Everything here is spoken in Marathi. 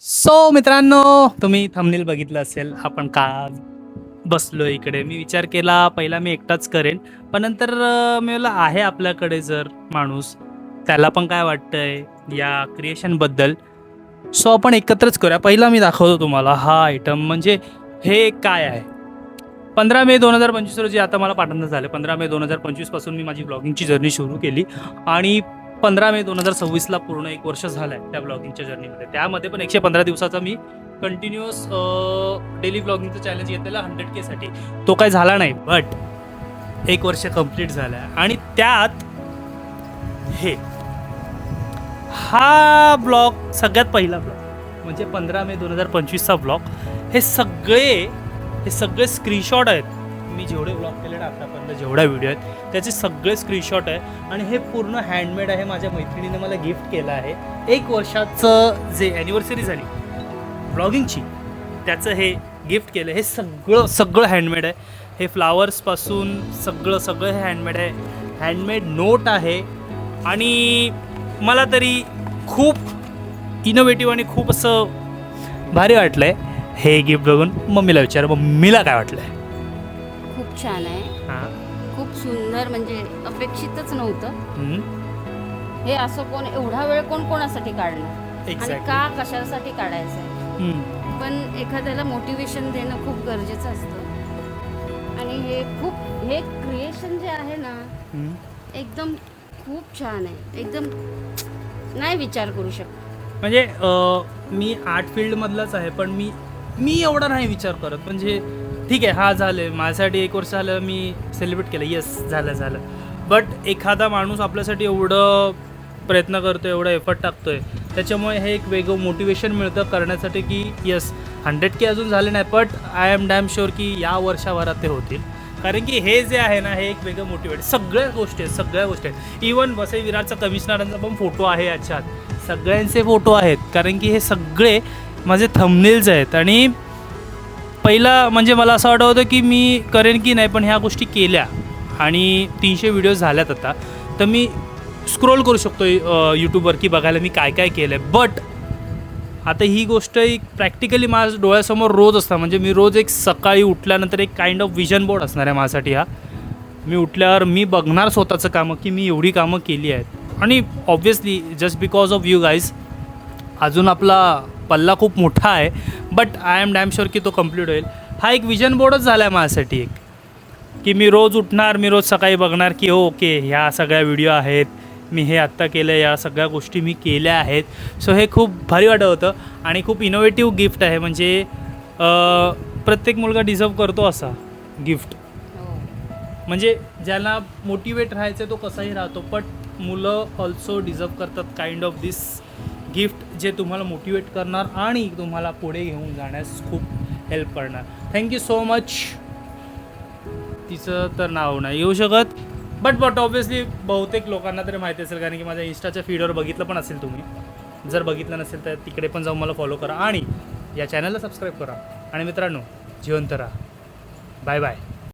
सो मित्रांनो, तुम्ही थंबनेल बघितलं असेल आपण का बसलो इकडे. मी विचार केला पहिला मी एकटाच करेन, पण नंतर मी बोलला आहे आपल्याकडे जर माणूस, त्याला पण काय वाटतंय या क्रिएशनबद्दल, सो आपण एकत्रच करूया. पहिला मी दाखवतो तुम्हाला हा आयटम, म्हणजे हे काय आहे. 15 मे 2025 रोजी आता मला पाठवणं झालं. 15 मे 2025 पासून मी माझी ब्लॉगिंगची जर्नी सुरू केली आणि 15 मे 2026ला पूर्ण 1 वर्ष झालं आहे त्या ब्लॉगिंगच्या जर्नीमध्ये. त्यामध्ये पण 115 दिवसाचा मी कंटिन्युअस डेली ब्लॉगिंगचं चॅलेंज घेतलेला 100K साठी. तो काय झाला नाही, बट 1 वर्ष कंप्लीट झालं आहे. आणि त्यात हा ब्लॉग सगळ्यात पहिला ब्लॉग म्हणजे 15 मे 2025चा ब्लॉग. हे सगळे स्क्रीनशॉट आहेत. मी जेवढे ब्लॉग केले ना आतापर्यंत, जेवढ्या व्हिडिओ आहेत त्याचे सगळे स्क्रीनशॉट आहे. आणि हे पूर्ण हँडमेड आहे. माझ्या मैत्रिणीने मला गिफ्ट केलं आहे. 1 वर्षाचं जे ॲनिव्हर्सरी झाली ब्लॉगिंगची, त्याचं हे गिफ्ट केलं. हे सगळं हँडमेड आहे. हे फ्लावर्सपासून सगळं हे हँडमेड आहे. हँडमेड नोट आहे. आणि मला तरी खूप इनोव्हेटिव्ह आणि खूप असं भारी वाटलं आहे हे गिफ्ट बघून. मम्मीला विचार, मम्मीला काय वाटलं आहे? खूप छान आहे. हां. खूप सुंदर, म्हणजे अपेक्षितच नव्हतं हे. असं कोण एवढा वेळ कोणासाठी काढणार आणि एक्झॅक्टली. का कशासाठी काढायचं आहे. पण एखाद्याला मोटिवेशन देणं खूप गरजेचं असतं. आणि हे क्रिएशन जे आहे ना, एकदम खूप छान आहे. एकदम नाही विचार करू शकत. म्हणजे मी आर्ट फील्डमधलाच आहे, पण मी एवढा नाही विचार करत. म्हणजे ठीक आहे, हा झालं माझ्यासाठी 1 वर्ष झालं, मी सेलिब्रेट केलं, येस झालं. बट एखादा माणूस आपल्यासाठी एवढं प्रयत्न करतो, एवढा एफर्ट टाकतोय, त्याच्यामुळे हे एक वेगळं मोटिवेशन मिळतं करण्यासाठी की येस 100K अजून झाले नाही, but I am damn sure की या वर्षभरात ते होतील. कारण की हे जे आहे ना, हे एक वेगळं मोटिवेट. सगळ्या गोष्टी आहेत. इवन वसई विरारचा कमिशनरांचा पण फोटो आहे याच्यात. सगळ्यांचे फोटो आहेत, कारण की हे सगळे माझे थंबनेल्स आहेत. आणि पहिला म्हणजे मला असं वाटत होतं की मी करेन की नाही, पण ह्या गोष्टी केल्या आणि 300 व्हिडिओज झाल्यात आता, तर मी स्क्रोल करू शकतो यूट्यूबवर की बघायला मी काय काय केलं आहे. बट आता ही गोष्ट एक प्रॅक्टिकली माझ्या डोळ्यासमोर रोज असतं. म्हणजे मी रोज एक सकाळी उठल्यानंतर एक काइंड ऑफ विजन बोर्ड असणार आहे माझ्यासाठी हा. मी उठल्यावर मी बघणार स्वतःचं कामं की मी एवढी कामं केली आहेत. आणि obviously just because of you guys अजून आपला पल्ला खूप मोठा आहे, but I am damn sure की तो कम्प्लीट होईल. हा एक विजन बोर्डच झाला आहे माझ्यासाठी एक, की मी रोज उठणार, मी रोज सकाळी बघणार की हो ओके ह्या सगळ्या व्हिडिओ आहेत, मी हे आत्ता केलं आहे, या सगळ्या गोष्टी मी केल्या आहेत. सो हे खूप भारी वाटत होतं आणि खूप इनोव्हेटिव्ह गिफ्ट आहे. म्हणजे प्रत्येक मुलगा डिझर्व करतो असा गिफ्ट. म्हणजे ज्याला मोटिवेट राहायचं तो कसाही राहतो, बट मुलं ऑल्सो डिझर्व करतात काइंड ऑफ दिस गिफ्ट, जे तुम्हाला मोटिवेट करणार आणि तुम्हाला पुढे घेऊन जाण्यास खूप हेल्प करणार. Thank you so much. तिचं तर नाव नाही येऊ शकत, बट ऑब्व्हियसली बहुतेक लोकांना तरी माहिती असेल, कारण की माझ्या इंस्टाच्या फीडवर बघितलं पण असेल तुम्ही. जर बघितलं नसेल तर तिकडे पण जाऊन मला फॉलो करा आणि या चॅनलला सबस्क्राईब करा. आणि मित्रांनो, जिवंत राहा. Bye bye.